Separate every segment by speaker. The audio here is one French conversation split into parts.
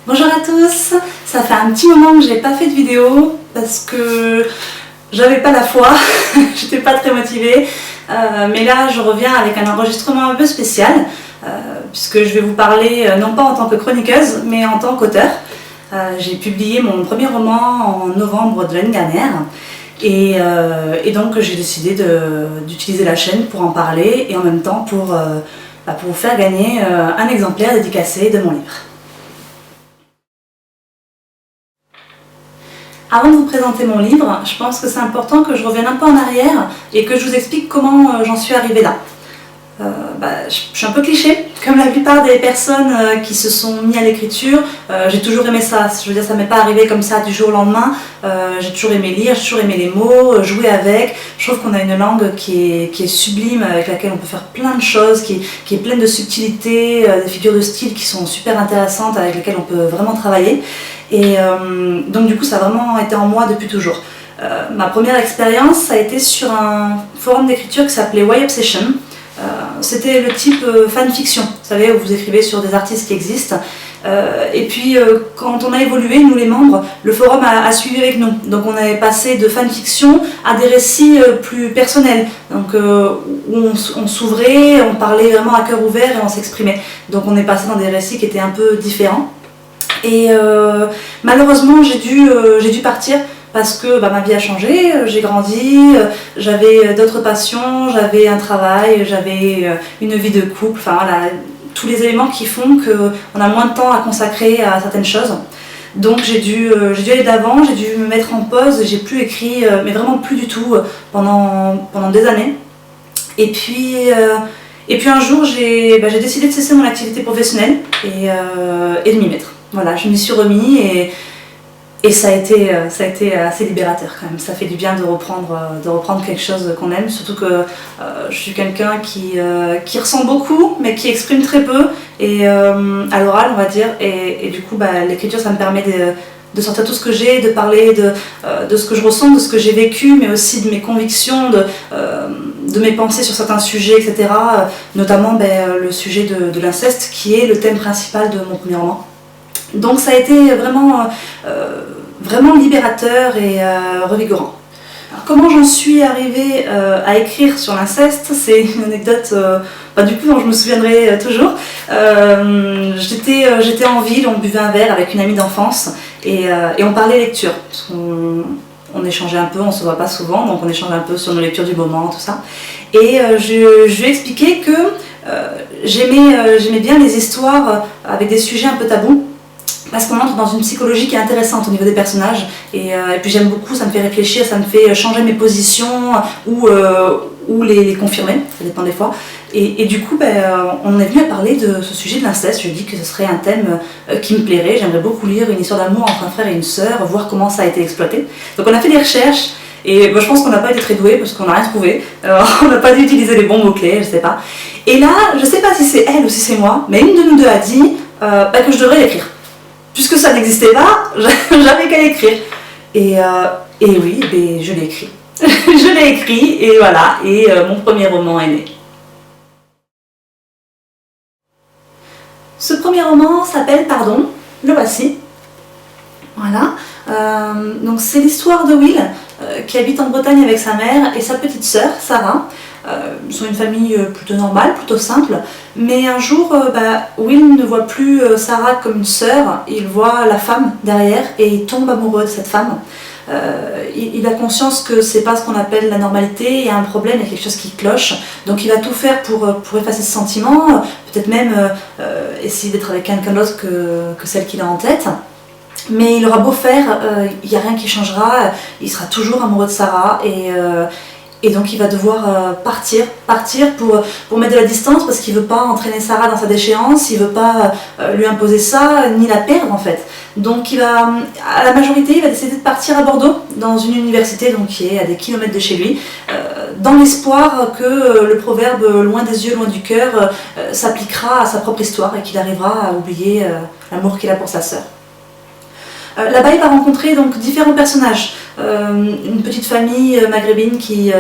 Speaker 1: Bonjour à tous, ça fait un petit moment que j'ai pas fait de vidéo parce que j'avais pas la foi, j'étais pas très motivée, mais là je reviens avec un enregistrement un peu spécial puisque je vais vous parler non pas en tant que chroniqueuse mais en tant qu'auteur. J'ai publié mon premier roman en novembre de l'année dernière et donc j'ai décidé d'utiliser la chaîne pour en parler et en même temps pour vous faire gagner un exemplaire dédicacé de mon livre. Avant de vous présenter mon livre, je pense que c'est important que je revienne un peu en arrière et que je vous explique comment j'en suis arrivée là. Je suis un peu cliché, comme la plupart des personnes qui se sont mis à l'écriture. J'ai toujours aimé ça, je veux dire, ça m'est pas arrivé comme ça du jour au lendemain. J'ai toujours aimé lire, j'ai toujours aimé les mots, jouer avec. Je trouve qu'on a une langue qui est sublime, avec laquelle on peut faire plein de choses, qui est pleine de subtilités, des figures de style qui sont super intéressantes, avec lesquelles on peut vraiment travailler. Et donc du coup ça a vraiment été en moi depuis toujours. Ma première expérience ça a été sur un forum d'écriture qui s'appelait Why Obsession. C'était le type fanfiction, vous savez, où vous écrivez sur des artistes qui existent. Et puis quand on a évolué, nous les membres, le forum a suivi avec nous. Donc on est passé de fanfiction à des récits plus personnels, donc où on s'ouvrait, on parlait vraiment à cœur ouvert et on s'exprimait. Donc on est passé dans des récits qui étaient un peu différents. Et malheureusement j'ai dû partir parce que ma vie a changé, j'ai grandi, j'avais d'autres passions, j'avais un travail, j'avais une vie de couple, enfin voilà, tous les éléments qui font qu'on a moins de temps à consacrer à certaines choses. Donc j'ai dû aller d'avant, j'ai dû me mettre en pause, j'ai plus écrit, mais vraiment plus du tout pendant des années. Et puis un jour j'ai décidé de cesser mon activité professionnelle et de m'y mettre. Voilà, je m'y suis remis et ça a été assez libérateur quand même. Ça fait du bien de reprendre quelque chose qu'on aime, surtout que je suis quelqu'un qui ressent beaucoup mais qui exprime très peu et à l'oral on va dire et du coup l'écriture ça me permet de sortir tout ce que j'ai, de parler de ce que je ressens, de ce que j'ai vécu, mais aussi de mes convictions, de mes pensées sur certains sujets, etc. Notamment le sujet de l'inceste qui est le thème principal de mon premier roman. Donc ça a été vraiment libérateur et revigorant. Alors, comment j'en suis arrivée à écrire sur l'inceste, c'est une anecdote du coup dont je me souviendrai toujours. J'étais en ville, on buvait un verre avec une amie d'enfance et on parlait lecture. Parce on échangeait un peu, on se voit pas souvent, donc on échangeait un peu sur nos lectures du moment, tout ça. Et je lui ai expliqué que j'aimais bien les histoires avec des sujets un peu tabous. Parce qu'on entre dans une psychologie qui est intéressante au niveau des personnages et puis j'aime beaucoup, ça me fait réfléchir, ça me fait changer mes positions ou les confirmer, ça dépend des fois. Et du coup, on est venu à parler de ce sujet de l'inceste. Je lui ai dit que ce serait un thème qui me plairait, j'aimerais beaucoup lire une histoire d'amour entre un frère et une sœur, voir comment ça a été exploité. Donc on a fait des recherches et je pense qu'on n'a pas été très doués parce qu'on n'a rien trouvé, on n'a pas dû utiliser les bons mots-clés, je sais pas. Et là, je sais pas si c'est elle ou si c'est moi, mais une de nous deux a dit que je devrais l'écrire. Puisque ça n'existait pas, j'avais qu'à l'écrire. Et oui, je l'ai écrit. Je l'ai écrit et voilà, et mon premier roman est né. Ce premier roman s'appelle Pardon, le voici. Voilà. Donc c'est l'histoire de Will qui habite en Bretagne avec sa mère et sa petite sœur, Sarah. Ils sont une famille plutôt normale, plutôt simple, mais un jour Will ne voit plus Sarah comme une sœur, il voit la femme derrière et il tombe amoureux de cette femme. Il a conscience que c'est pas ce qu'on appelle la normalité, il y a un problème, il y a quelque chose qui cloche, donc il va tout faire pour effacer ce sentiment, peut-être même essayer d'être avec quelqu'un d'autre que celle qu'il a en tête. Mais il aura beau faire, il n'y a rien qui changera, il sera toujours amoureux de Sarah et donc il va devoir partir pour mettre de la distance parce qu'il ne veut pas entraîner Sarah dans sa déchéance, il ne veut pas lui imposer ça, ni la perdre en fait. Donc à la majorité, il va décider de partir à Bordeaux, dans une université donc, qui est à des kilomètres de chez lui, dans l'espoir que le proverbe « loin des yeux, loin du cœur » s'appliquera à sa propre histoire et qu'il arrivera à oublier l'amour qu'il a pour sa sœur. Là-bas, il va rencontrer donc différents personnages. Une petite famille maghrébine qui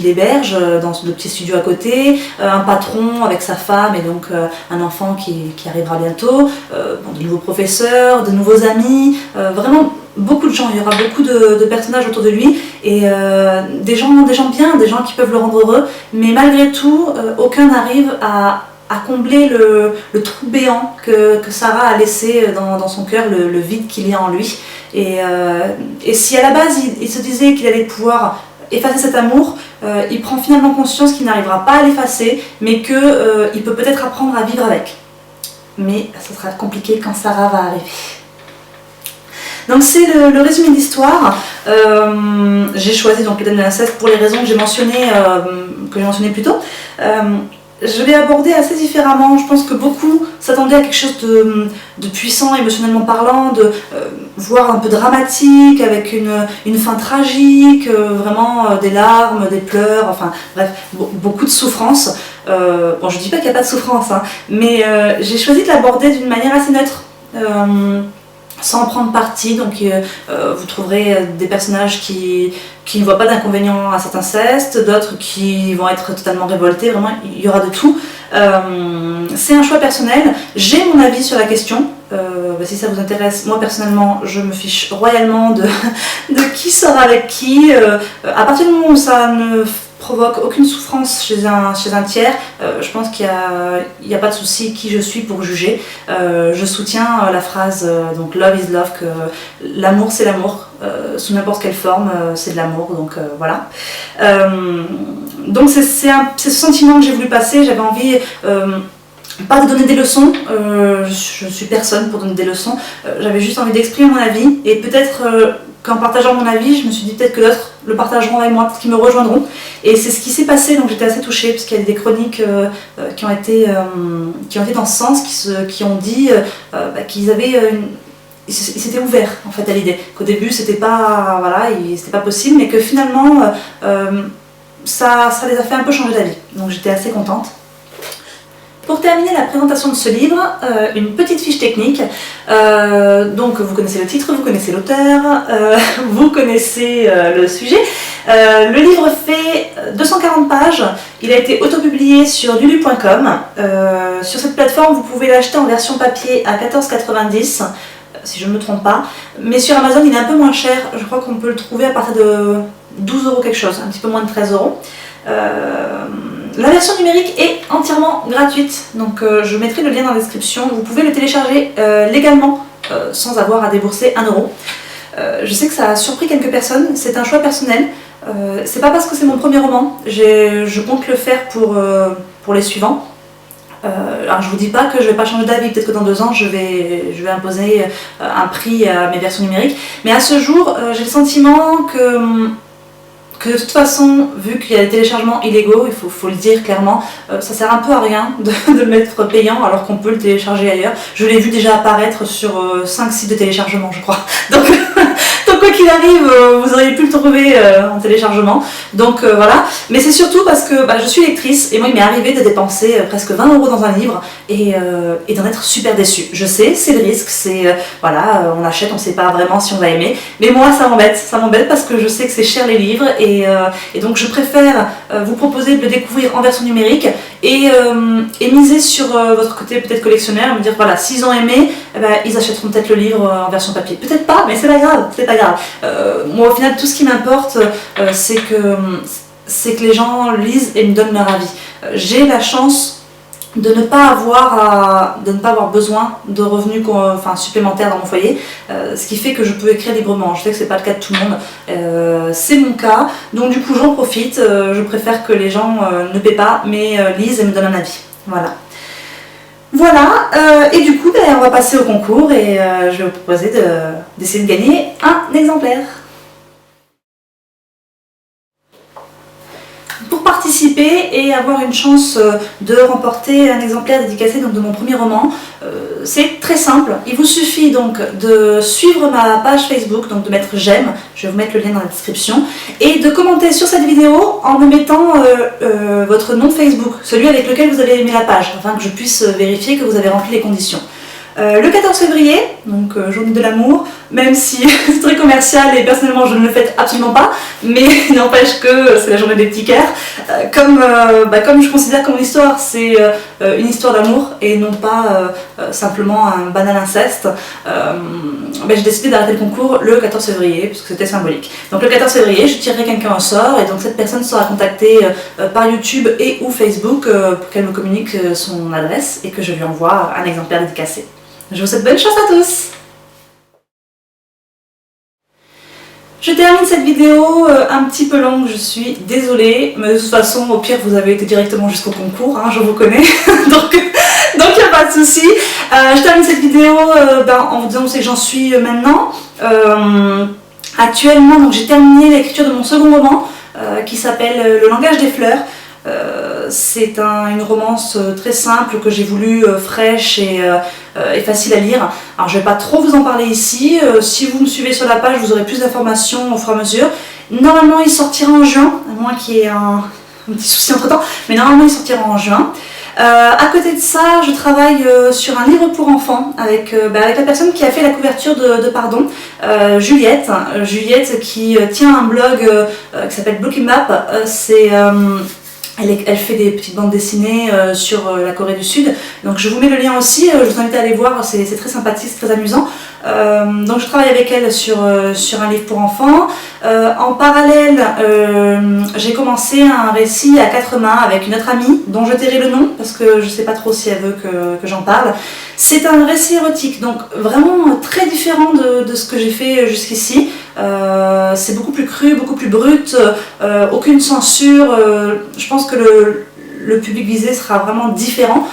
Speaker 1: l'héberge dans le petit studio à côté, un patron avec sa femme et donc un enfant qui arrivera bientôt, de nouveaux professeurs, de nouveaux amis, vraiment beaucoup de gens, il y aura beaucoup de personnages autour de lui et des gens bien, des gens qui peuvent le rendre heureux, mais malgré tout, aucun n'arrive à combler le trou béant que Sarah a laissé dans son cœur, le vide qu'il y a en lui. Et si à la base il se disait qu'il allait pouvoir effacer cet amour, il prend finalement conscience qu'il n'arrivera pas à l'effacer, mais qu'il peut peut-être apprendre à vivre avec. Mais ce sera compliqué quand Sarah va arriver. Donc c'est le résumé de l'histoire. J'ai choisi donc l'Éden de l'inceste pour les raisons que j'ai mentionnées plus tôt. Je l'ai abordé assez différemment. Je pense que beaucoup s'attendaient à quelque chose de puissant, émotionnellement parlant, voire un peu dramatique, avec une fin tragique, vraiment des larmes, des pleurs, enfin bref, beaucoup de souffrance. Bon, je dis pas qu'il n'y a pas de souffrance, hein, mais j'ai choisi de l'aborder d'une manière assez neutre. Sans prendre parti, donc vous trouverez des personnages qui ne voient pas d'inconvénient à cet inceste, d'autres qui vont être totalement révoltés, vraiment il y aura de tout. C'est un choix personnel, j'ai mon avis sur la question, si ça vous intéresse, moi personnellement je me fiche royalement de qui sort avec qui, à partir du moment où ça ne provoque aucune souffrance chez un tiers, je pense qu'il n'y a pas de souci qui je suis pour juger. Je soutiens la phrase donc love is love, que l'amour c'est l'amour, sous n'importe quelle forme c'est de l'amour, donc voilà. Donc c'est ce sentiment que j'ai voulu passer. J'avais envie pas de donner des leçons, je suis personne pour donner des leçons, j'avais juste envie d'exprimer mon avis et peut-être qu'en partageant mon avis, je me suis dit peut-être que d'autres le partageront avec moi, peut-être qu'ils me rejoindront. Et c'est ce qui s'est passé, donc j'étais assez touchée, parce qu'il y a des chroniques qui ont été dans ce sens, qui ont dit qu'ils avaient ils s'étaient ouverts en fait à l'idée, qu'au début c'était pas possible, mais que finalement ça les a fait un peu changer d'avis. Donc j'étais assez contente. Pour terminer la présentation de ce livre, une petite fiche technique. Donc vous connaissez le titre, vous connaissez l'auteur, vous connaissez le sujet. Le livre fait 240 pages, il a été autopublié sur lulu.com. Sur cette plateforme, vous pouvez l'acheter en version papier à 14,90 €, si je ne me trompe pas. Mais sur Amazon, il est un peu moins cher, je crois qu'on peut le trouver à partir de 12 € quelque chose, un petit peu moins de 13 €. La version numérique est entièrement gratuite, donc je mettrai le lien dans la description. Vous pouvez le télécharger légalement sans avoir à débourser 1 €. Je sais que ça a surpris quelques personnes, c'est un choix personnel. C'est pas parce que c'est mon premier roman, je compte le faire pour les suivants. Alors je vous dis pas que je vais pas changer d'avis, peut-être que dans 2 ans je vais imposer un prix à mes versions numériques, mais à ce jour j'ai le sentiment que de toute façon, vu qu'il y a des téléchargements illégaux, il faut le dire clairement, ça sert un peu à rien de le mettre payant alors qu'on peut le télécharger ailleurs. Je l'ai vu déjà apparaître sur 5 sites de téléchargement, je crois. Donc quoi qu'il arrive, vous auriez pu le trouver en téléchargement. Donc voilà. Mais c'est surtout parce que je suis lectrice et moi il m'est arrivé de dépenser presque 20 € dans un livre et d'en être super déçue. Je sais, c'est le risque, on achète, on sait pas vraiment si on va aimer. Mais moi ça m'embête parce que je sais que c'est cher les livres et donc je préfère vous proposer de le découvrir en version numérique et miser sur votre côté peut-être collectionneur, me dire voilà, s'ils ont aimé, ils achèteront peut-être le livre en version papier. Peut-être pas, mais c'est pas grave. Moi au final tout ce qui m'importe c'est que les gens lisent et me donnent leur avis. J'ai la chance de ne pas avoir besoin de revenus supplémentaires dans mon foyer, ce qui fait que je peux écrire librement. Je sais que c'est pas le cas de tout le monde, c'est mon cas, donc du coup j'en profite. Je préfère que les gens ne paient pas mais lisent et me donnent un avis. Voilà, et du coup on va passer au concours et je vais vous proposer d'essayer de gagner un exemplaire. Pour participer et avoir une chance de remporter un exemplaire dédicacé donc, de mon premier roman, c'est très simple. Il vous suffit donc de suivre ma page Facebook, donc de mettre j'aime, je vais vous mettre le lien dans la description, et de commenter sur cette vidéo en me mettant votre nom Facebook, celui avec lequel vous avez aimé la page, afin que je puisse vérifier que vous avez rempli les conditions. Le 14 février, donc journée de l'amour, même si c'est très commercial et personnellement je ne le fête absolument pas, mais n'empêche que c'est la journée des petits cœurs. Comme je considère que mon histoire c'est une histoire d'amour et non pas simplement un banal inceste, j'ai décidé d'arrêter le concours le 14 février parce que c'était symbolique. Donc le 14 février, je tirerai quelqu'un au sort et donc cette personne sera contactée par YouTube et ou Facebook pour qu'elle me communique son adresse et que je lui envoie un exemplaire dédicacé. Je vous souhaite bonne chance à tous! Je termine cette vidéo un petit peu longue, je suis désolée, mais de toute façon, au pire, vous avez été directement jusqu'au concours, hein, je vous connais, donc il n'y a pas de souci. Je termine cette vidéo en vous disant que j'en suis maintenant. Actuellement, donc j'ai terminé l'écriture de mon second roman qui s'appelle Le langage des fleurs. C'est une romance très simple que j'ai voulu fraîche et facile à lire. Alors je ne vais pas trop vous en parler ici, si vous me suivez sur la page vous aurez plus d'informations au fur et à mesure. Normalement il sortira en juin, à moins qu'il y ait un petit souci entre temps, mais normalement il sortira en juin. À côté de ça, je travaille sur un livre pour enfants avec la personne qui a fait la couverture de Pardon, Juliette. Juliette qui tient un blog qui s'appelle Blocking Map. Elle fait des petites bandes dessinées sur la Corée du Sud, donc je vous mets le lien aussi, je vous invite à aller voir, c'est très sympathique, c'est très amusant. Donc je travaille avec elle sur un livre pour enfants. En parallèle, j'ai commencé un récit à 4 mains avec une autre amie, dont je tairai le nom, parce que je ne sais pas trop si elle veut que j'en parle. C'est un récit érotique, donc vraiment très différent de ce que j'ai fait jusqu'ici. C'est beaucoup plus cru, beaucoup plus brut, aucune censure. Je pense que le public visé sera vraiment différent,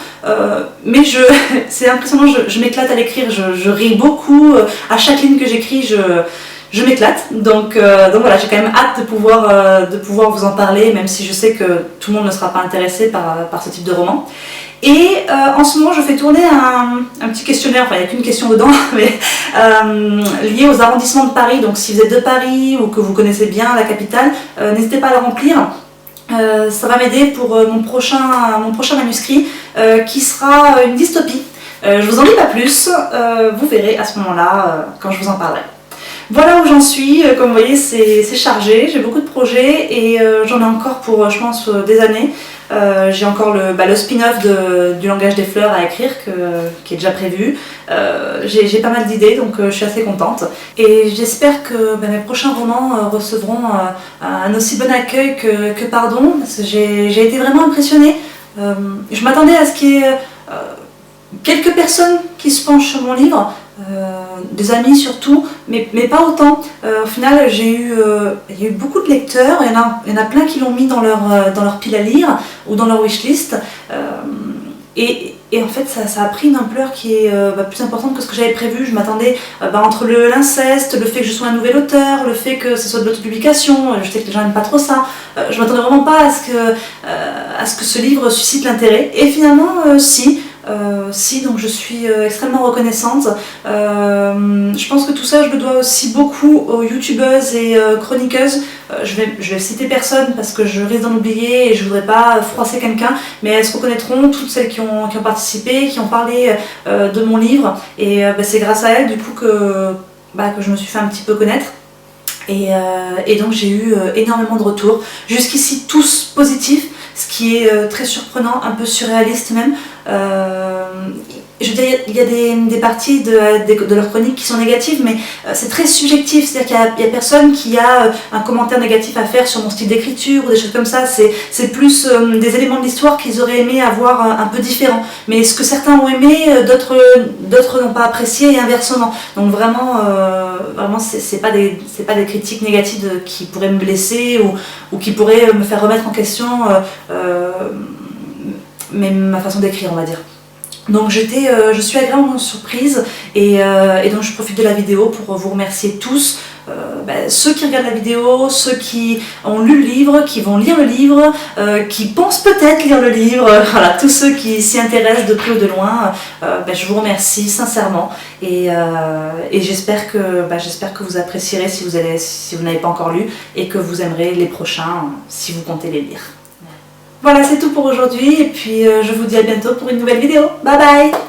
Speaker 1: mais c'est impressionnant, je m'éclate à l'écrire, je ris beaucoup, à chaque ligne que j'écris je m'éclate, donc voilà, j'ai quand même hâte de pouvoir vous en parler, même si je sais que tout le monde ne sera pas intéressé par ce type de roman. Et en ce moment je fais tourner un petit questionnaire, enfin il n'y a qu'une question dedans, mais lié aux arrondissements de Paris, donc si vous êtes de Paris ou que vous connaissez bien la capitale, n'hésitez pas à le remplir. Ça va m'aider pour mon prochain manuscrit qui sera une dystopie. Je vous en dis pas plus, vous verrez à ce moment-là quand je vous en parlerai. Voilà où j'en suis, comme vous voyez c'est chargé, j'ai beaucoup de projets et j'en ai encore pour je pense des années. J'ai encore le spin-off du langage des fleurs à écrire qui est déjà prévu. J'ai pas mal d'idées donc je suis assez contente et j'espère que mes prochains romans recevront un aussi bon accueil que Pardon, parce que j'ai été vraiment impressionnée. Je m'attendais à ce qu'il y ait quelques personnes qui se penchent sur mon livre, des amis surtout, mais pas autant. Au final, il y a eu beaucoup de lecteurs, il y en a plein qui l'ont mis dans leur pile à lire ou dans leur wishlist. Et en fait, ça a pris une ampleur qui est plus importante que ce que j'avais prévu. Je m'attendais entre l'inceste, le fait que je sois un nouvel auteur, le fait que ce soit de l'autopublication, je sais que les gens n'aiment pas trop ça. Je m'attendais vraiment pas à ce que ce livre suscite l'intérêt. Et finalement, si, donc je suis extrêmement reconnaissante. Je pense que tout ça, je le dois aussi beaucoup aux youtubeuses et chroniqueuses. Je vais citer personne parce que je risque d'en oublier et je voudrais pas froisser quelqu'un, mais elles se reconnaîtront, toutes celles qui ont participé, qui ont parlé de mon livre, et c'est grâce à elles du coup que je me suis fait un petit peu connaître. Et donc j'ai eu énormément de retours, jusqu'ici tous positifs, ce qui est très surprenant, un peu surréaliste même. Je veux dire, il y a des parties de leur chronique qui sont négatives, mais c'est très subjectif, c'est-à-dire qu'il y a personne qui a un commentaire négatif à faire sur mon style d'écriture ou des choses comme ça. C'est plus des éléments de l'histoire qu'ils auraient aimé avoir un peu différents, mais ce que certains ont aimé, d'autres n'ont pas apprécié et inversement. Donc vraiment c'est pas des critiques négatives qui pourraient me blesser ou qui pourraient me faire remettre en question ma façon d'écrire, on va dire. Donc je suis agréablement surprise et donc je profite de la vidéo pour vous remercier tous, ceux qui regardent la vidéo, ceux qui ont lu le livre, qui vont lire le livre, qui pensent peut-être lire le livre, voilà, tous ceux qui s'y intéressent de près ou de loin, je vous remercie sincèrement et j'espère que vous apprécierez si vous n'avez pas encore lu et que vous aimerez les prochains si vous comptez les lire. Voilà, c'est tout pour aujourd'hui et puis je vous dis à bientôt pour une nouvelle vidéo. Bye bye!